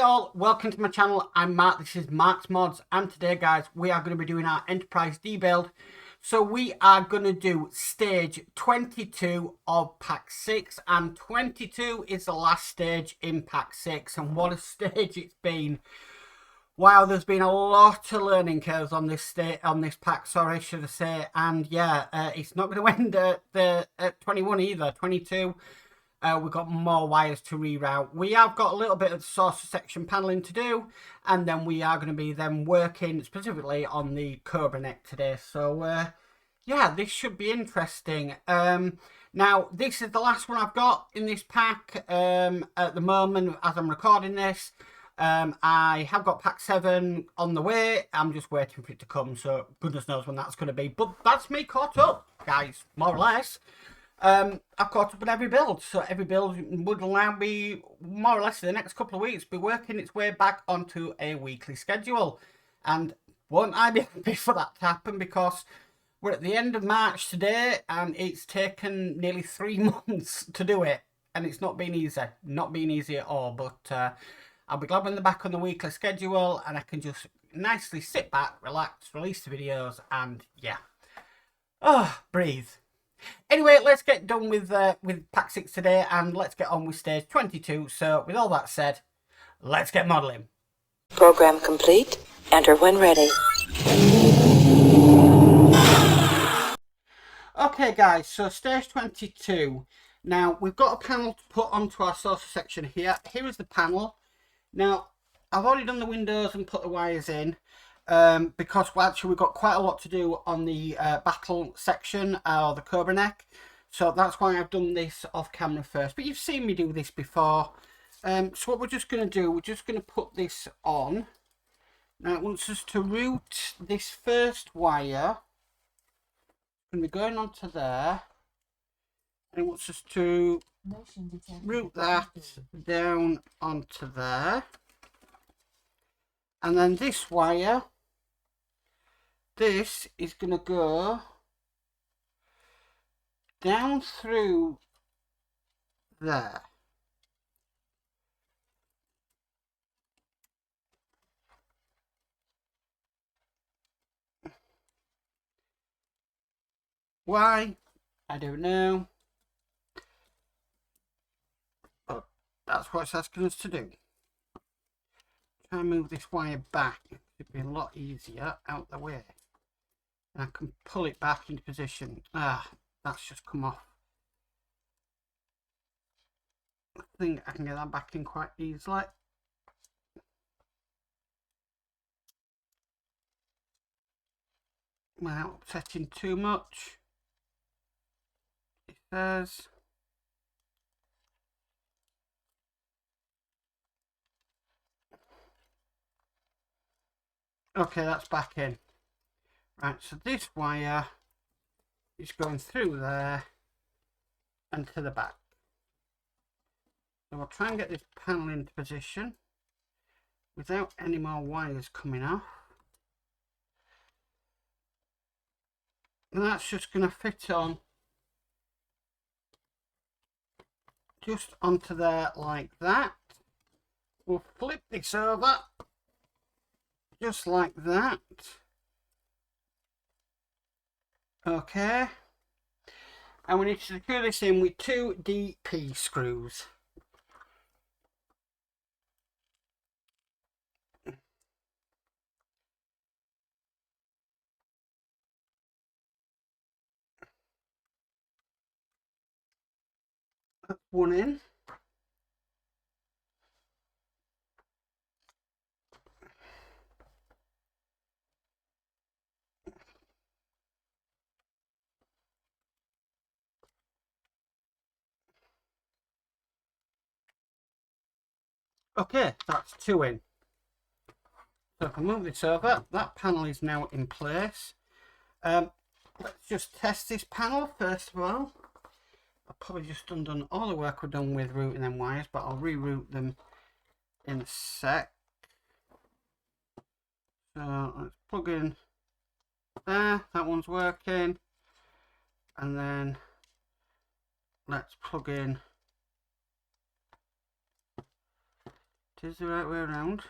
all, welcome to my channel. I'm Mark, this is Mark's Mods, and today guys we are going to be doing our Enterprise D build. So we are going to do stage 22 of pack 6, and 22 is the last stage in pack 6, and what a stage it's been. Wow, there's been a lot of learning curves on this pack, sorry, should I say. And yeah, it's not going to end at 21 either. 22, we've got more wires to reroute. We have got a little bit of saucer section paneling to do, and then we are going to be then working specifically on the Cobra neck today. So yeah, this should be interesting. Now, this is the last one I've got in this pack at the moment as I'm recording this. I have got pack 7 on the way. I'm just waiting for it to come, so goodness knows when that's going to be. But that's me caught up, guys, more or less. I've caught up with every build, so every build would allow me, more or less, in the next couple of weeks, be working its way back onto a weekly schedule. And won't I be happy for that to happen, because we're at the end of March today, and it's taken nearly 3 months to do it. And it's not been easy. Not been easy at all, but I'll be glad when they're back on the weekly schedule and I can just nicely sit back, relax, release the videos, and yeah. Oh, breathe. Anyway, let's get done with pack 6 today, and let's get on with stage 22. So with all that said, let's get modelling. Program complete. Enter when ready. Okay guys, so stage 22. Now we've got a panel to put onto our saucer section here. Here is the panel. Now, I've already done the windows and put the wires in because actually we've got quite a lot to do on the battle section or the Cobra neck. So that's why I've done this off camera first. But you've seen me do this before. So what we're just going to do, we're just going to put this on. Now it wants us to route this first wire. It's going to be going onto there. And it wants us to route that down onto there, and then this wire, this is going to go down through there. Why? I don't know. That's what it's asking us to do. Try and move this wire back. It'd be a lot easier out the way. And I can pull it back into position. Ah, that's just come off. I think I can get that back in quite easily. Without upsetting too much. It says. Okay, that's back in. Right, so this wire is going through there and to the back. So we'll try and get this panel into position without any more wires coming off. And that's just going to fit on just onto there like that. We'll flip this over. Just like that. Okay. And we need to secure this in with 2 DP screws. That's one in. Okay, that's 2 in. So if I move this over, that panel is now in place. Let's just test this panel first of all. I've probably just undone all the work we've done with routing them wires, but I'll reroute them in a sec. So let's plug in there, that one's working. And then let's plug in is the right way around.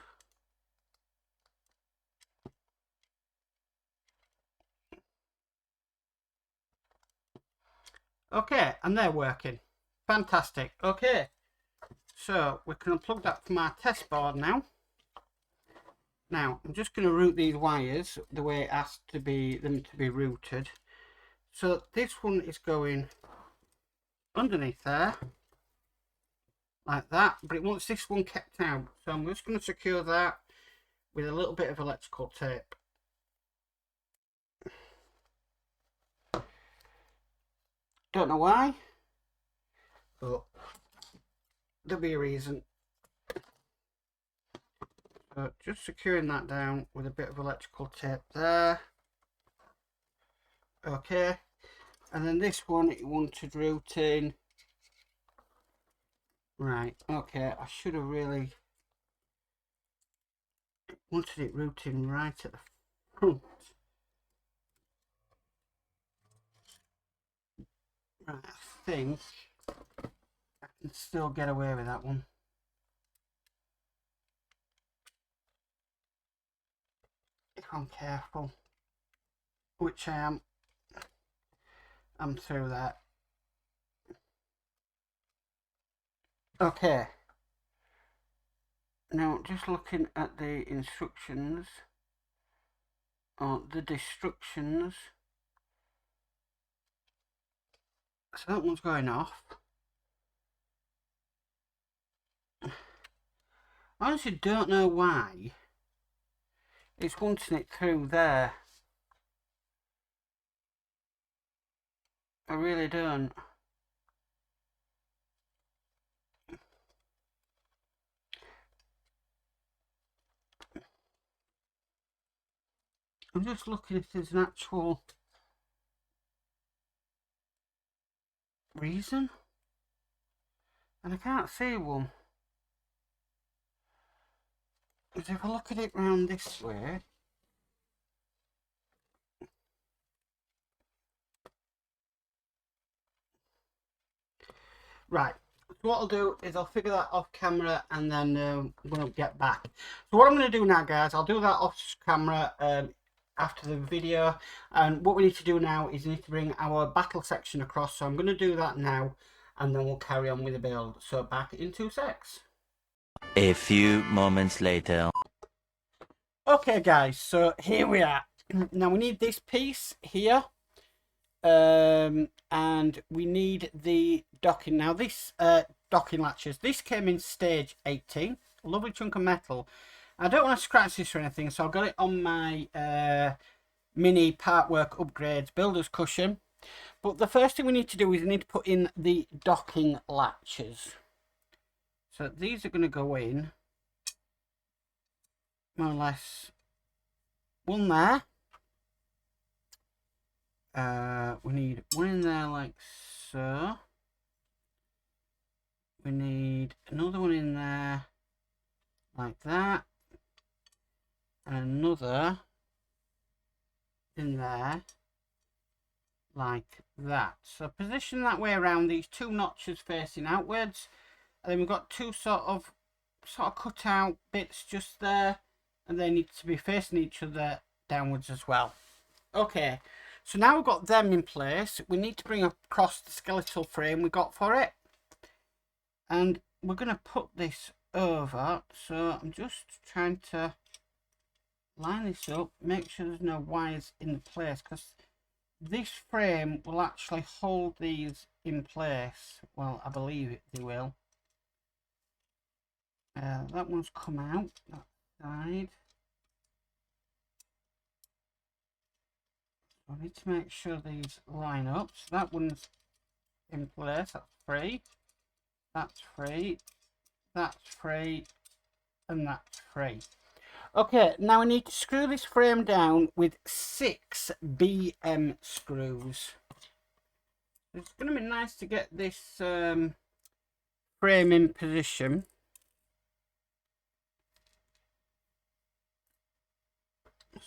Okay, and they're working. Fantastic. Okay, so we can unplug that from our test board now. Now, I'm just going to route these wires the way it has to be, them to be routed. So this one is going underneath there, like that, but it wants this one kept out. So I'm just going to secure that with a little bit of electrical tape. Don't know why, but there'll be a reason. So just securing that down with a bit of electrical tape there. Okay, and then this one it wanted routing. Right, okay, I should have really wanted it routing right at the front. Right, I think I can still get away with that one. If I'm careful, which I am, I'm through that. Okay, now just looking at the instructions, or the destructions, so that one's going off. I honestly don't know why it's wanting it through there. I really don't. I'm just looking if there's an actual reason, and I can't see one. But if I look at it round this way, right, so what I'll do is I'll figure that off camera and then I'm going to get back. So what I'm going to do now, guys, I'll do that off camera after the video, and what we need to do now is we need to bring our battle section across, so I'm going to do that now and then we'll carry on with the build. So back in 2 secs. A few moments later. Okay guys, so here we are. Now we need this piece here, and we need the docking. Now this docking latches, this came in stage 18, a lovely chunk of metal. I don't want to scratch this or anything, so I've got it on my mini Partwork Upgrades builder's cushion. But the first thing we need to do is we need to put in the docking latches. So these are going to go in more or less one there. We need one in there like so. We need another one in there like that, and another in there like that. So position that way around, these 2 notches facing outwards, and then we've got 2 sort of cut out bits just there, and they need to be facing each other downwards as well. Okay, so now we've got them in place, we need to bring across the skeletal frame we got for it, and we're going to put this over. So I'm just trying to line this up, make sure there's no wires in place, because this frame will actually hold these in place. Well, I believe they will. That one's come out, that side. I need to make sure these line up. So that one's in place, that's free. That's free. That's free. And that's free. Okay, now I need to screw this frame down with 6 BM screws. It's going to be nice to get this frame in position.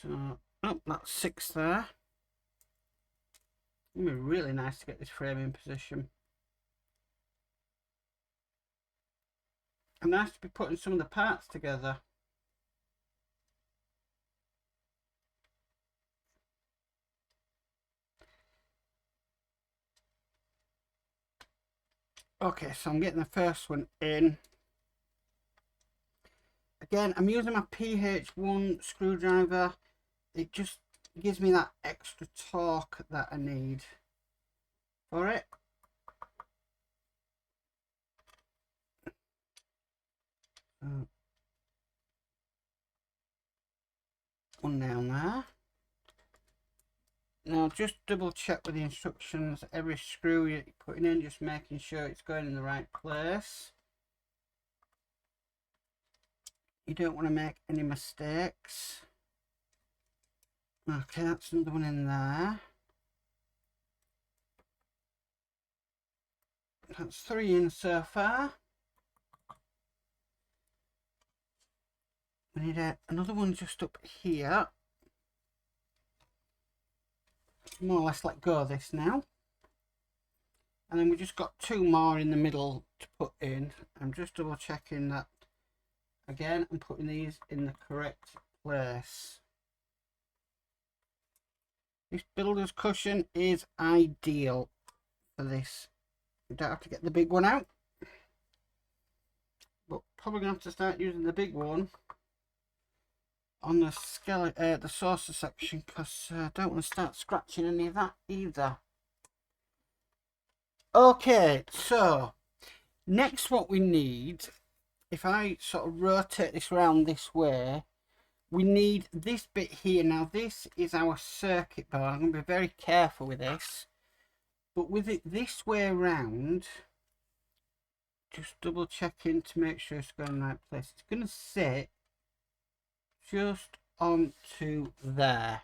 So, oh, that's 6 there. It's going to be really nice to get this frame in position. I'm nice to be putting some of the parts together. Okay, so I'm getting the first one in. Again, I'm using my PH1 screwdriver. It just gives me that extra torque that I need for it. One down there. Now just double check with the instructions. Every screw you're putting in, just making sure it's going in the right place. You don't want to make any mistakes. Okay, that's another one in there. That's 3 in so far. We need another one just up here. More or less let go of this now. And then we just got 2 more in the middle to put in. I'm just double checking that. Again, I'm putting these in the correct place. This builder's cushion is ideal for this. You don't have to get the big one out. But probably going to have to start using the big one on the skeleton, the saucer section, because I don't want to start scratching any of that either. Okay, so next what we need, if I sort of rotate this around this way, we need this bit here. Now this is our circuit board. I'm going to be very careful with this, but with it this way around, just double checking to make sure it's going in the right place. It's going to sit just onto there.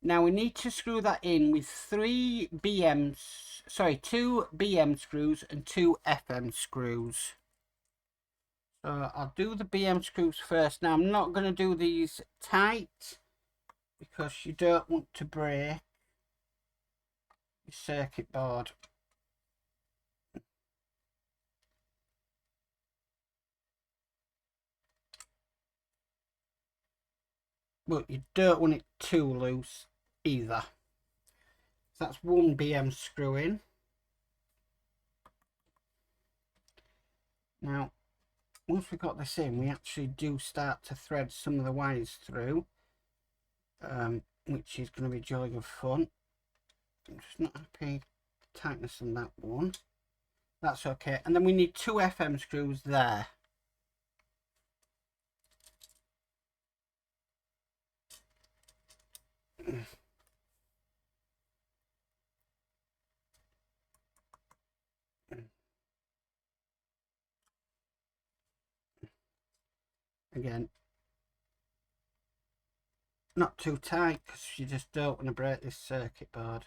Now we need to screw that in with 2 BM screws and 2 FM screws. So I'll do the BM screws first. Now I'm not going to do these tight because you don't want to break your circuit board. But you don't want it too loose either. So that's 1 BM screw in. Now once we've got this in, we actually do start to thread some of the wires through, which is going to be jolly good fun. I'm just not happy tightness on that one. That's okay. And then we need 2 FM screws there. Again, not too tight because you just don't want to break this circuit board.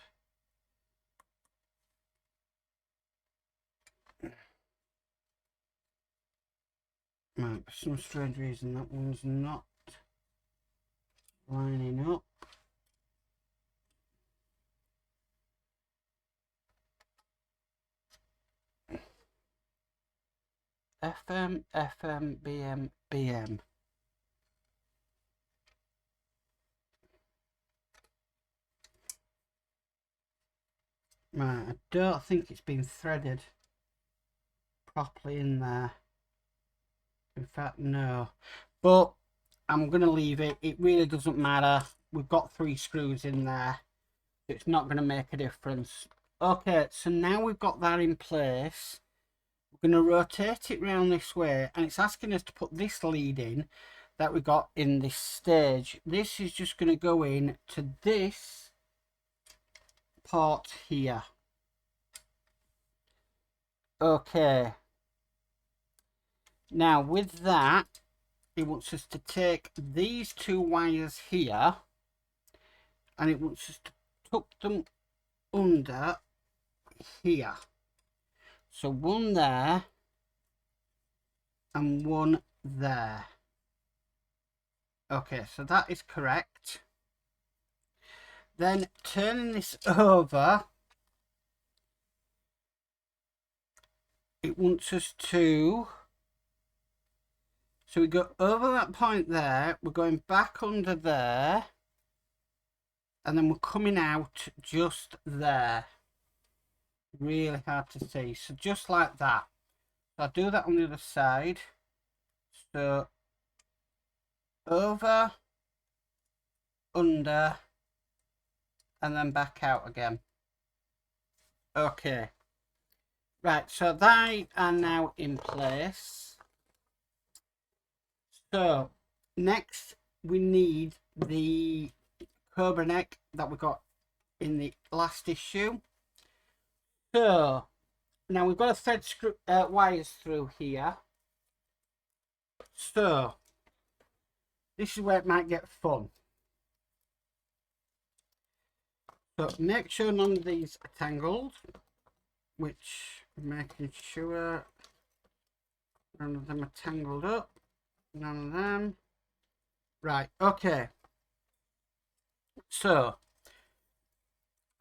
Right, for some strange reason that one's not lining up. FM, FM, BM, BM. Right, I don't think it's been threaded properly in there. In fact, no. But I'm going to leave it. It really doesn't matter. We've got 3 screws in there. It's not going to make a difference. Okay, so now we've got that in place. We're going to rotate it round this way, and it's asking us to put this lead in that we got in this stage. This is just going to go in to this port here. Okay. Now with that, it wants us to take these 2 wires here, and it wants us to tuck them under here. So 1 there and 1 there. Okay, so that is correct. Then turning this over, it wants us to So we go over that point there, we're going back under there, and then we're coming out just there. Really hard to see. So just like that. So I'll do that on the other side. So over, under, and then back out again. Okay. Right, so they are now in place. So next we need the cobra neck that we got in the last issue. So now we've got to thread wires through here. So this is where it might get fun. So make sure none of these are tangled, which making sure none of them are tangled up. None of them. Right, okay. So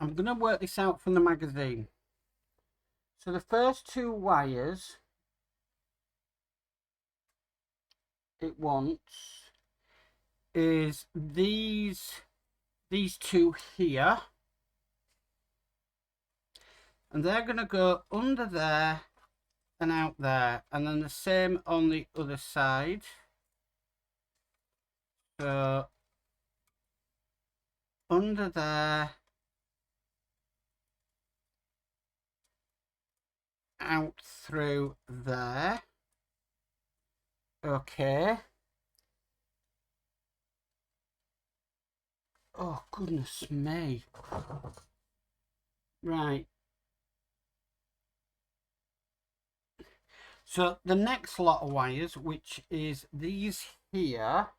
I'm going to work this out from the magazine. So the first two wires it wants is these two here, and they're going to go under there and out there, and then the same on the other side. So under there, out through there. Okay. Oh, goodness me. Right. So the next lot of wires, which is these here,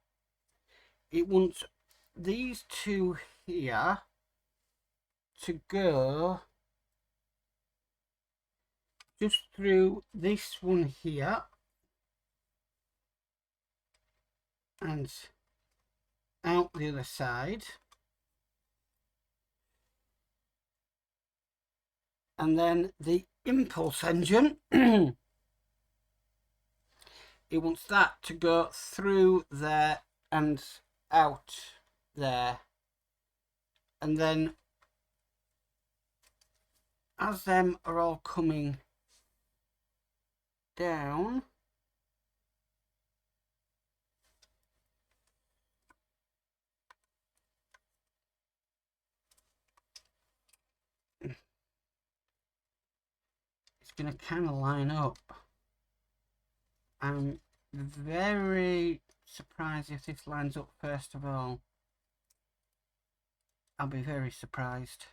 it wants these two here to go just through this one here and out the other side. And then the impulse engine, it wants that to go through there and out there. And then as them are all coming down, it's going to kind of line up. I'm very surprised if this lines up first of all. I'll be very surprised.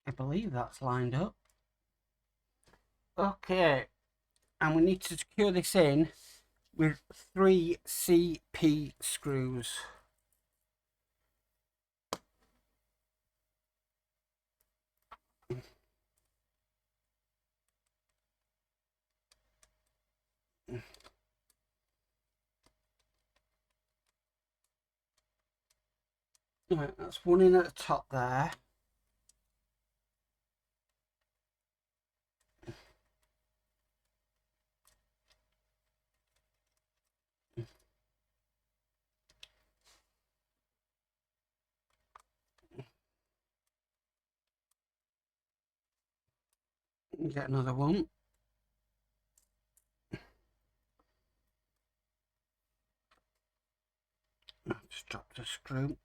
I believe that's lined up. Okay, and we need to secure this in with 3 CP screws. Right, that's one in at the top there. Get another one. Just drop the screw.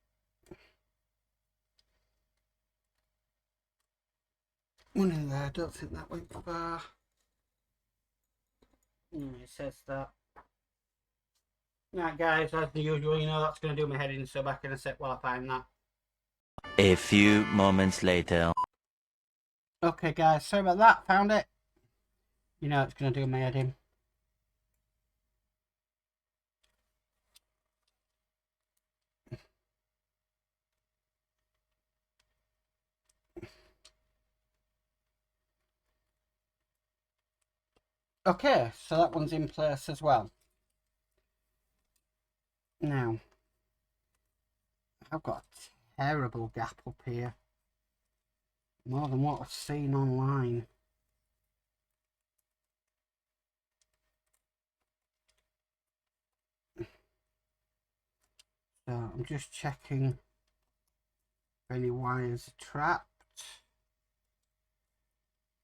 One in there, I don't think that went far. It says that. Right guys, as usual, you know that's going to do my head in, so back in a sec while I find that. A few moments later. Okay guys, sorry about that, found it. You know it's going to do my head in. Okay, so that one's in place as well. Now, I've got a terrible gap up here. More than what I've seen online. So I'm just checking if any wires are trapped.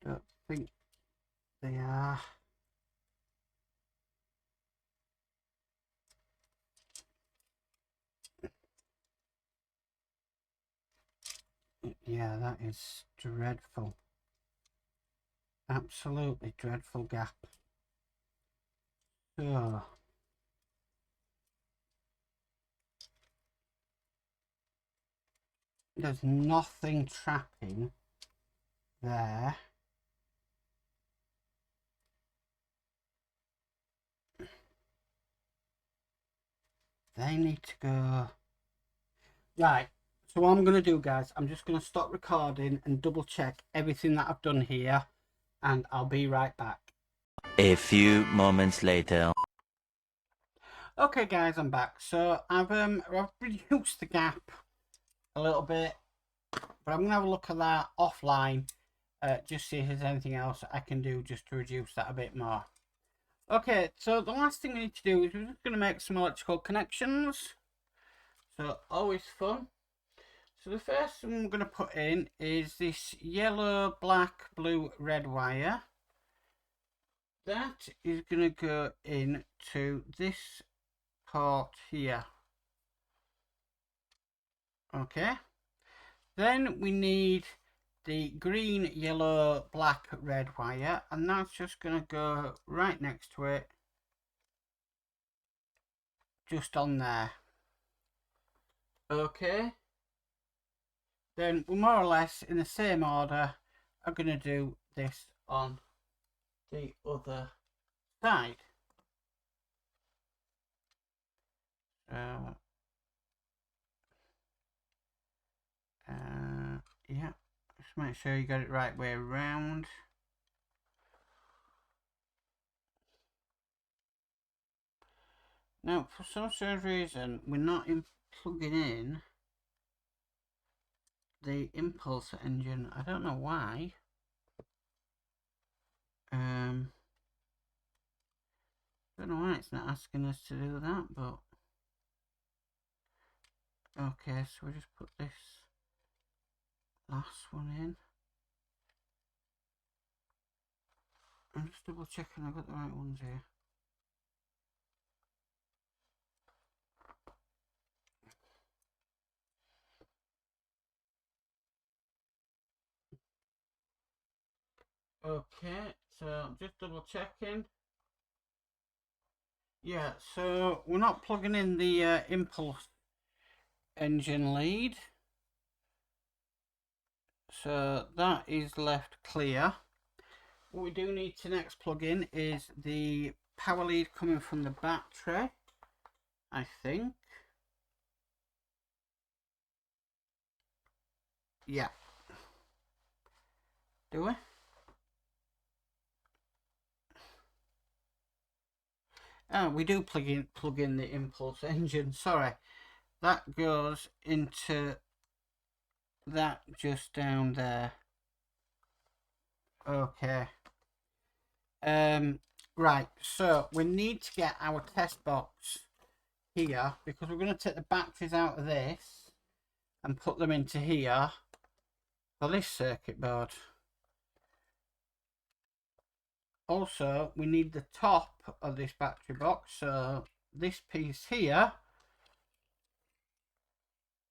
Don't think they are. Yeah, that is dreadful. Absolutely dreadful gap. So there's nothing trapping there. They need to go. Right, so what I'm going to do, guys, I'm just going to stop recording and double check everything that I've done here, and I'll be right back. A few moments later. Okay, guys, I'm back. So I've reduced the gap a little bit, but I'm going to have a look at that offline, just see if there's anything else I can do just to reduce that a bit more. Okay, so the last thing we need to do is we're just going to make some electrical connections. So always fun. So the first thing we're going to put in is this yellow, black, blue, red wire. That is going to go into this port here. Okay. Then we need the green, yellow, black, red wire, and that's just going to go right next to it. Just on there. Okay. Then we're more or less in the same order. I'm going to do this on the other side. Yeah, just make sure you got it right way around. Now, for some strange reason, we're not plugging in the impulse engine. I don't know why. Don't know why it's not asking us to do that, but okay, so we just put this last one in. I'm just double checking I've got the right ones here. Okay, so I'm just double checking. Yeah, so we're not plugging in the impulse engine lead. So that is left clear. What we do need to next plug in is the power lead coming from the battery, I think. Yeah. Do we? Oh, we do plug in the impulse engine. Sorry. That goes into that just down there. Okay. Right, so we need to get our test box here because we're going to take the batteries out of this and put them into here for this circuit board. Also, we need the top of this battery box, so this piece here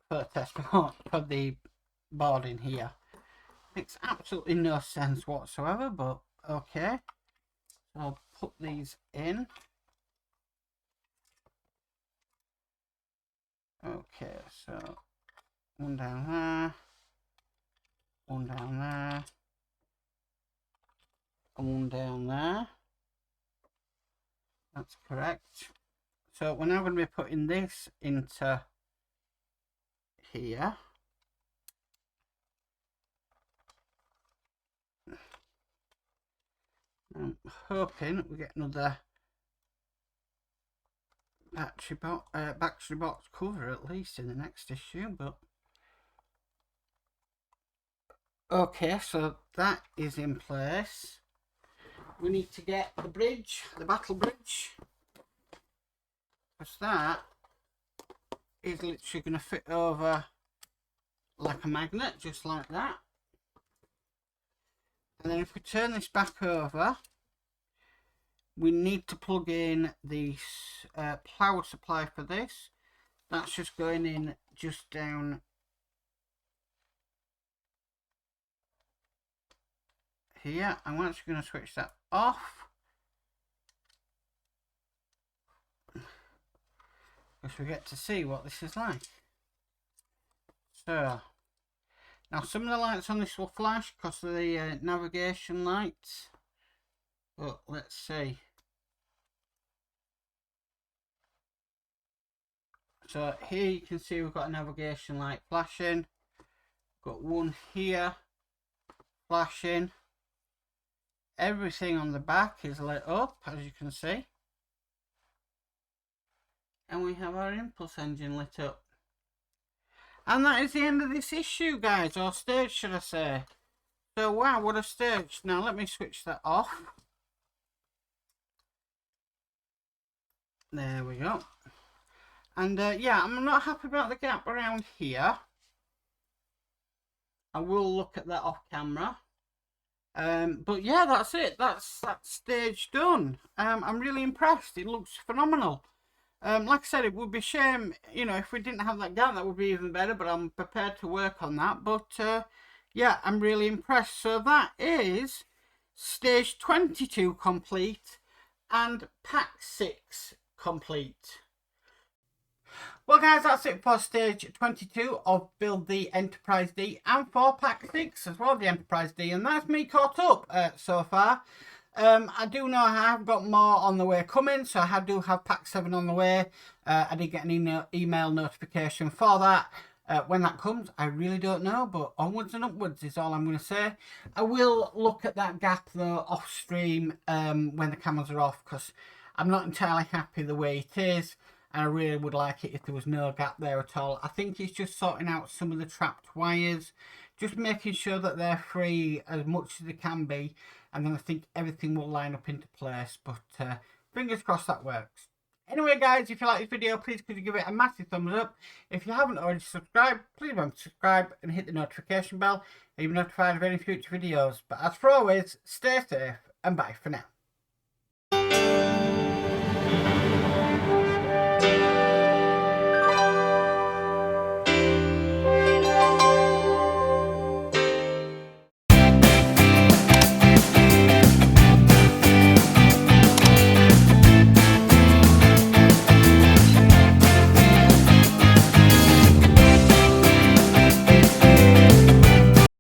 for the test board, for the board in here. Makes absolutely no sense whatsoever, but okay. So I'll put these in. Okay, so one down there, one down there, and one down there. That's correct. So we're now going to be putting this into here. I'm hoping we get another battery box cover at least in the next issue, but okay, so that is in place. We need to get the bridge, the battle bridge, because that is literally going to fit over like a magnet, just like that. And then if we turn this back over, we need to plug in the power supply for this. That's just going in just down here. I'm actually going to switch that off, because we get to see what this is like. So now some of the lights on this will flash because of the navigation lights, but let's see. So here you can see we've got a navigation light flashing. Got one here flashing. Everything on the back is lit up, as you can see. And we have our impulse engine lit up. And that is the end of this issue, guys, or stage, should I say. So wow, what a stage. Now let me switch that off. There we go. And yeah, I'm not happy about the gap around here. I will look at that off camera. But yeah, that's it. That's that stage done. I'm really impressed. It looks phenomenal. Like I said, it would be a shame, you know, if we didn't have that gap, that would be even better, but I'm prepared to work on that. But yeah, I'm really impressed. So that is stage 22 complete and pack 6 complete. Well guys, that's it for stage 22 of Build the Enterprise D, and for pack 6 as well, the Enterprise D, and that's me caught up so far. I do know I have got more on the way coming, so I do have pack 7 on the way. I did get an email notification for that. When that comes, I really don't know, but onwards and upwards is all I'm going to say. I will look at that gap though off stream when the cameras are off, because I'm not entirely happy the way it is. And I really would like it if there was no gap there at all. I think it's just sorting out some of the trapped wires, just making sure that they're free as much as they can be, and then I think everything will line up into place. But fingers crossed that works. Anyway guys, if you like this video, please could you give it a massive thumbs up. If you haven't already subscribed, please remember to subscribe and hit the notification bell, and you'll be notified of any future videos. But as for always, stay safe and bye for now.